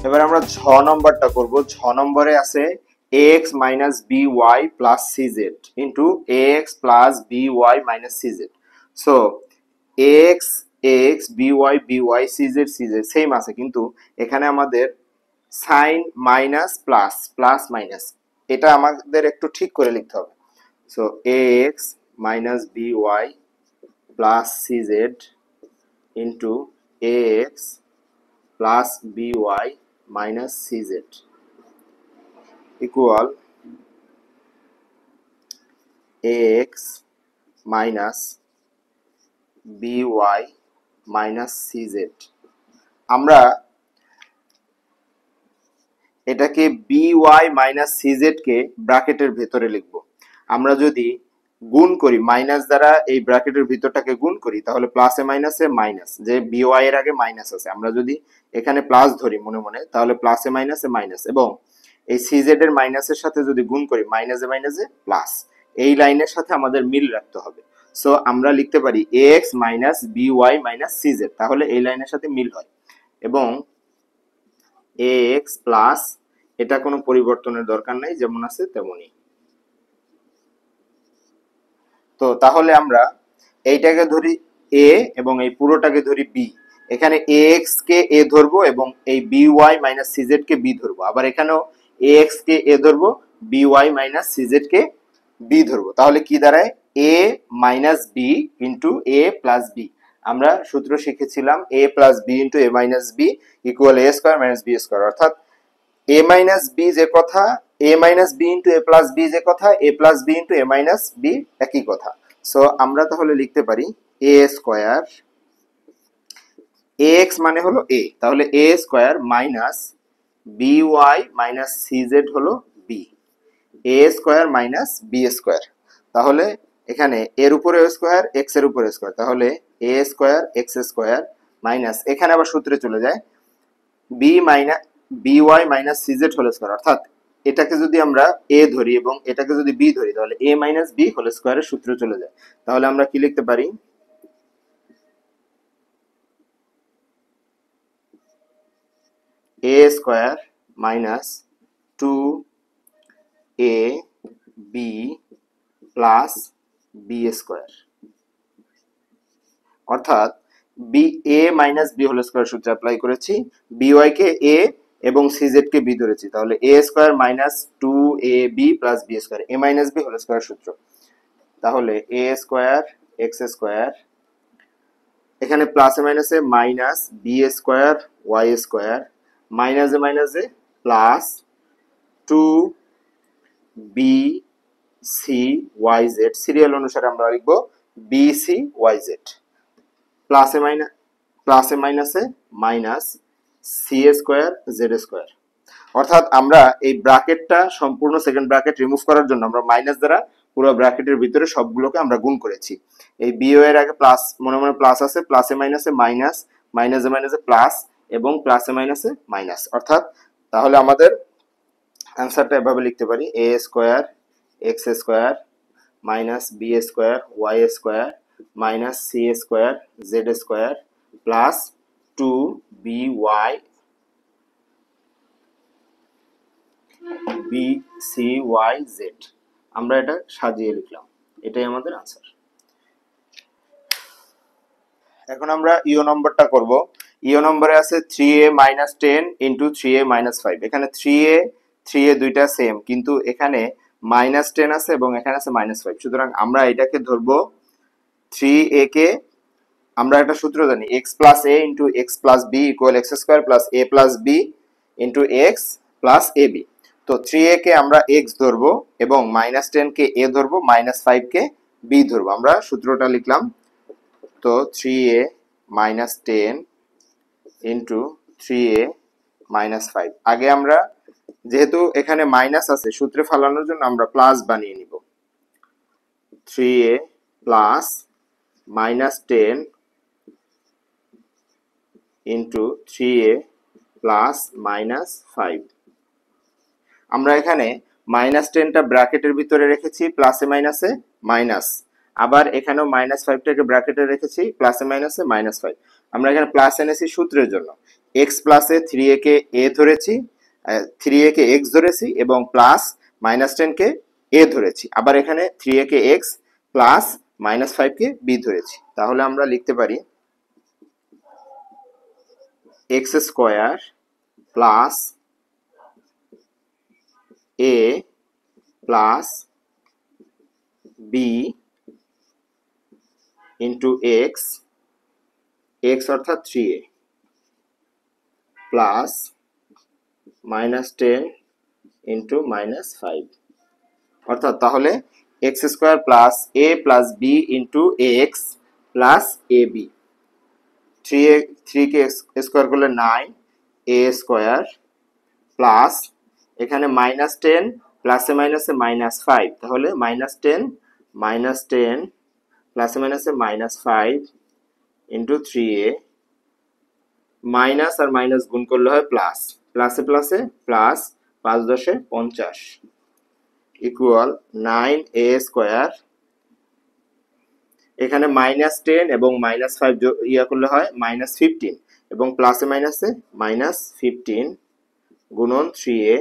এবার আমরা 6 নম্বরটা করব। 6 নম্বরে আছে ax minus by plus cz into ax plus by minus cz. So ax ax by cz same আছে, কিন্তু এখানে আমাদের sign minus plus plus minus, এটা আমাদের একটু ঠিক করে লিখতে হবে। So ax minus by plus cz into ax plus by minus cz equal ax minus by minus cz। আমরা এটাকে by minus cz কে ব্র্যাকেটের ভেতরে লিখব। আমরা যদি গুণ করি, মাইনাস দ্বারা এই ব্র্যাকেটের ভিতরটাকে গুণ করি, তাহলে প্লাসে মাইনাসে মাইনাস, যে by এর আগে মাইনাস আছে, আমরা যদি এখানে প্লাস ধরি মনে মনে, তাহলে প্লাসে মাইনাসে মাইনাস, এবং এই cz এর মাইনাসের সাথে যদি গুণ করি, মাইনাসে মাইনাসে প্লাস, এই লাইনের সাথে আমাদের মিল রাখতে হবে। সো আমরা লিখতে পারি ax minus by minus cz, তাহলে এই লাইনের সাথে মিল হয়। এবং ax প্লাস, এটা কোনো পরিবর্তনের দরকার নাই, যেমন আছে তেমনই। তো তাহলে আমরা এইটাকে ধরি a এবং এই পুরোটাকে ধরি b। এখানে ax কে a ধরবো এবং এই by minus cz কে b ধরবো। আবার এখানেও ax কে a ধরবো, by minus cz কে b ধরবো। তাহলে কি দাঁড়ায়? a minus b into a plus b। আমরা সূত্র শিখেছিলাম a plus b into a minus b equal a square minus b square, অর্থাৎ a minus b যে কথা, a minus b into a plus b যে কথা, a plus b into a minus b একই কথা। সো আমরা তাহলে লিখতে পারি a স্কয়ার, ax মানে হলো a, তাহলে a square minus by minus cz হলো b, a square minus b square. তাহলে এখানে এর উপরে স্কয়ার, x এর উপরে স্কয়ার, তাহলে a square x square minus, এখানে আবার সূত্রে চলে যায় b minus by minus cz whole square, অর্থাৎ এটাকে যদি আমরা a ধরি এবং এটাকে যদি b ধরি, তাহলে a মাইনাস b হোল স্কয়ারের সূত্র চলে যায়। তাহলে আমরা কি লিখতে পারি? a square minus 2ab plus b square, অর্থাৎ a minus b whole square সূত্র অ্যাপ্লাই করেছি, by কে a এবং cz কে b ধরেছি, তাহলে a square minus 2ab plus b square, a minus b whole square সূত্র। তাহলে a স্কয়ার x স্কয়ার, এখানে প্লাসে মাইনাসে minus b square y square, মাইনাসে মাইনাসে plus 2b c yz, serial অনুসারে আমরা লিখবো b c yz, প্লাসে মাইনাসে minus C square Z square. অর্থাৎ আমরা এই ব্র্যাকেটটা সম্পূর্ণ সেকেন্ড ব্র্যাকেট রিমুভ করার জন্য আমরা মাইনাস দ্বারা পুরো ব্র্যাকেটের ভিতরে সবগুলোকে আমরা গুণ করেছি। এই বিও এর আগে প্লাস, মনে মনে প্লাস আছে, প্লাসে মাইনাসে মাইনাস, মাইনাসে মাইনাসে প্লাস এবং প্লাসে মাইনাসে মাইনাস, অর্থাৎ তাহলে আমাদের অ্যান্সারটা এভাবে লিখতে পারি a square x square minus b square y square minus c square z square plus 2by bcyz। আমরা এটা সাজিয়ে লিখলাম, এটাই আমাদের আনসার। এখন আমরা ইও নম্বরটা করব। ইও নম্বরে আছে 3a minus 10 into 3a minus 5। এখানে 3a দুইটা সেম, কিন্তু এখানে মাইনাস 10 আছে এবং এখানে আছে মাইনাস 5, সুতরাং আমরা এটাকে ধরবো 3a কে, আমরা একটা সূত্র জানি x plus a into x plus b equal x square plus a plus b into x plus ab। তো 3a কে আমরা x ধরবো এবং মাইনাস 10 কে a ধরবো, মাইনাস 5 কে b ধরবো। আমরা সূত্রটা লিখলাম, তো 3a minus 10 into 3a minus 5। আগে আমরা যেহেতু এখানে মাইনাস আছে, সূত্রে ফালানোর জন্য আমরা প্লাস বানিয়ে নিব, 3a plus minus 10 into 3a plus minus 5। আমরা এখানে মাইনাস 10টা ব্র্যাকেটের ভিতরে রেখেছি, প্লাসে মাইনাসে মাইনাস, আবার এখানেও মাইনাস 5টাকে ব্র্যাকেটে রেখেছি, প্লাসে মাইনাসে মাইনাস 5। আমরা এখানে প্লাস এনেছি সূত্রের জন্য। এক্স প্লাসে 3a কে এ ধরেছি, 3a কে এক্স ধরেছি এবং প্লাস -10 কে এ ধরেছি। আবার এখানে 3a কে এক্স প্লাস -5 কে বি ধরেছি। তাহলে আমরা লিখতে পারি x square plus a plus b into x, x অর্থাৎ 3a প্লাস -10 ইন্টু -5, অর্থাৎ তাহলে x square plus a plus b into x plus a b. 3 কে স্কোয়ার করলে 9 এ স্কোয়ার প্লাস এখানে -10 প্লাসে মাইনাসে -5, তাহলে -10 প্লাসে মাইনাসে -5 ইন্টু 3a, মাইনাস আর মাইনাস গুণ করলে হয় প্লাস, প্লাসে প্লাসে প্লাস 5 10 50 ইকুয়াল 9a স্কোয়ার। এখানে -10 এবং -5 ইয়া করলে হয় -15 এবং প্লাসে মাইনাসে -15 গুণন 3a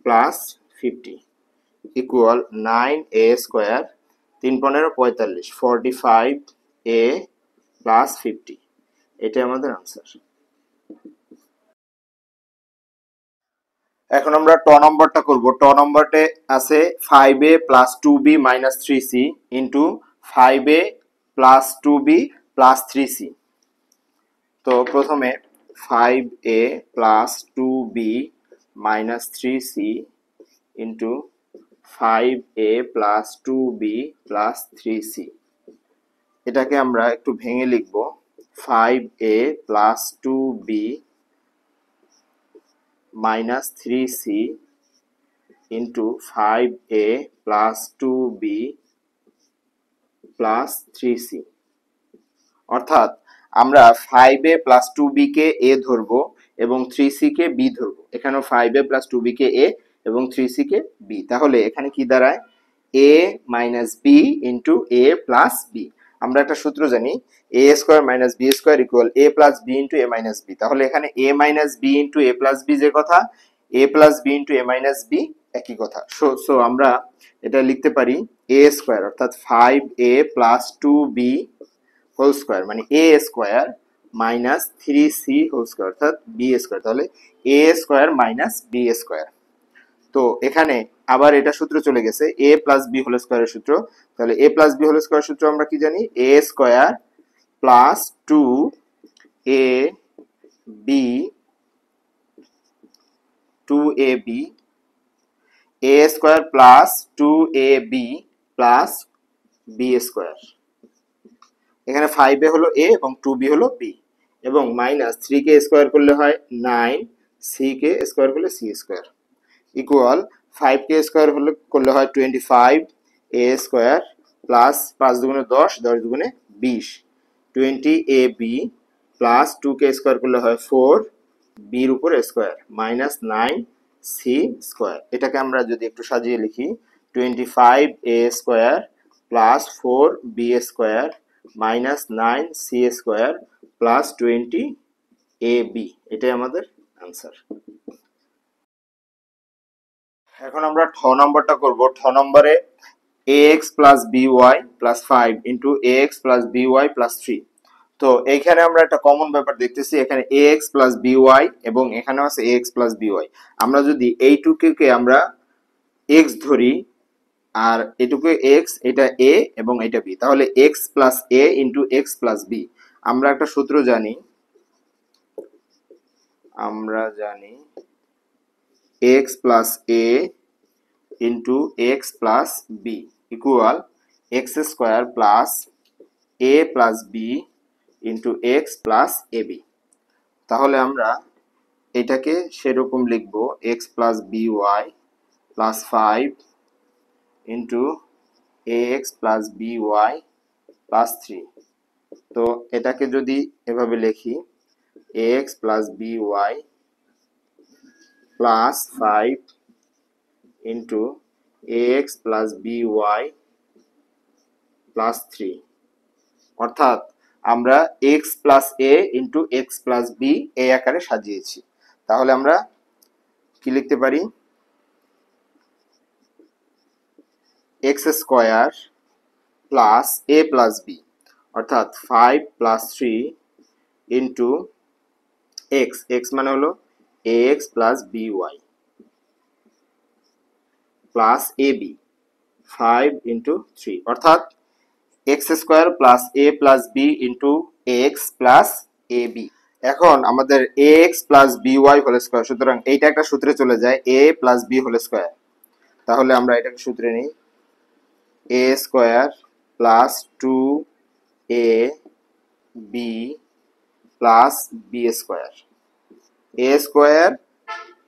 plus 50 equal 9a square, 3 15 45, 45a plus 50। এটাই আমাদের আনসার। এখন আমরা ট নম্বরটা করব। ট নম্বরতে আছে 5a plus 2b minus 3c into 5a plus 2b plus 3c। তো প্রথমে 5a plus 2b minus 3c into 5a plus 2b plus 3c, এটাকে আমরা একটু ভেঙে লিখব। 5a plus 2b minus 3c into 5a plus 2b plus 3c, অর্থাৎ আমরা 5a plus 2b কে এ ধরবো এবং 3c কে বি ধরবো। এখানেও 5a প্লাস 2b কে এ এবং 3c কে বি। তাহলে এখানে কি দাঁড়ায়? a minus b into a plus b. আমরা একটা সূত্র জানি, a square minus b square equal a plus b into a minus b. তাহলে এখানে a minus b into a plus b যে কথা, a plus b into a minus b একই কথা। সো আমরা এটা লিখতে পারি এ স্কোয়ার অর্থাৎ 5a plus 2b whole square মানে a square minus 3c whole square অর্থাৎ বি স্কোয়ার। তাহলে a square minus b square. তো এখানে আবার এটা সূত্র চলে গেছে এ প্লাস বি হোল স্কোয়ারের সূত্র। তাহলে a plus b whole square সূত্র আমরা কি জানি? A square plus 2a b 2ab, a square plus 2ab plus b square. এখানে 5a হলো a এবং 2b হলো b এবং মাইনাস 3 কে স্কোয়ার করলে হয় 9, c কে স্কোয়ার করলে c স্কোয়ার ইকুয়াল 5 কে স্কোয়ার করলে হয় 25 a স্কোয়ার প্লাস 5 দুগুণে 10, 10 দুগুণে 20, 20ab প্লাস 2 কে স্কোয়ার করলে হয় 4 b এর উপর স্কোয়ার মাইনাস 9c স্কোয়ার। এটাকে আমরা যদি একটু সাজিয়ে লিখি 25a square plus 4b square minus 9c square plus 20ab, এটাই আমাদের আনসার। এখন আমরা ঠ নম্বরটা করব। ঠ নম্বরে ax plus by plus 5 into ax plus by plus 3। তো এইখানে আমরা একটা কমন ব্যাপার দেখতেছি, এখানে ax প্লাস by এবং এখানেও আছে ax প্লাস by। আমরা যদি এইটুকুকে আমরা x ধরি আর এটুকু x, এটা a এবং এটা b, তাহলে x plus a into x plus b। আমরা একটা সূত্র জানি, x plus a into x plus b equal x square plus a plus b into x plus ab। তাহলে আমরা এটাকে সেরকম লিখব x plus by plus 5 into ax plus by plus 3। তো এটাকে যদি এভাবে লিখি ax plus by plus 5 into ax plus by plus 3, অর্থাৎ আমরা এক্স প্লাস এ ইন্টু এক্স প্লাস বি এই আকারে সাজিয়েছি। তাহলে আমরা কি লিখতে পারি? X square plus a plus b, অর্থাৎ 5 প্লাস 3 ইন্টু এক্স, এক্স মানে হলো a x plus b y plus a b 5 into 3, অর্থাৎ x square plus a plus b into x plus a b. এখন আমাদের a x plus b y whole square, সুতরাং এইটা একটা সূত্রে চলে যায়, a plus b whole square. তাহলে আমরা এটাকে সূত্রে নিই, a square plus 2 a b plus b square, a square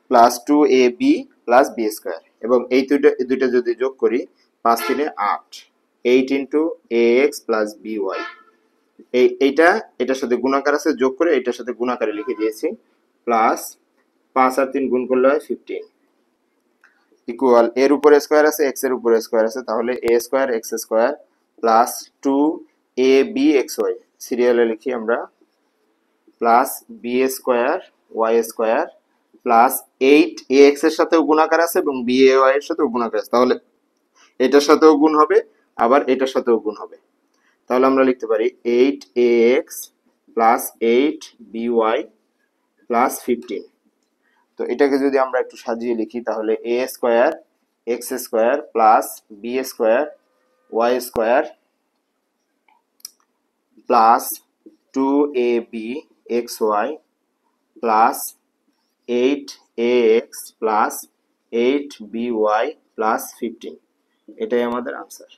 plus 2ab plus b square, এবং এই দুইটা যদি যোগ করি 5 3 8, 8 ইন্টু এ এক্স প্লাস বি ওয়াই। এটার সাথে গুণাকার আছে, যোগ করে এটার সাথে গুণাকারে লিখে দিয়েছি, প্লাস 5 আর 3 গুণ করলে হয় 15 ইকুয়াল এর উপরে স্কোয়ার আছে, এক্স এর উপরে স্কোয়ার আছে, তাহলে a square x square plus 2ab x y, সিরিয়ালে লিখি আমরা, plus b square y square plus 8 a x এর সাথেও গুণাকার আছে এবং বি এ ওয়াই এর সাথেও গুণাকার আছে, তাহলে এটার সাথেও গুণ হবে আবার এটার সাথেও গুণ হবে। তাহলে আমরা লিখতে পারি 8 a x plus 8 b y plus 15। তো এটাকে যদি আমরা একটু সাজিয়ে লিখি, তাহলে a square x square plus b square y square plus 2ab x y plus 8ax plus 8by plus 15, এটাই আমাদের আনসার।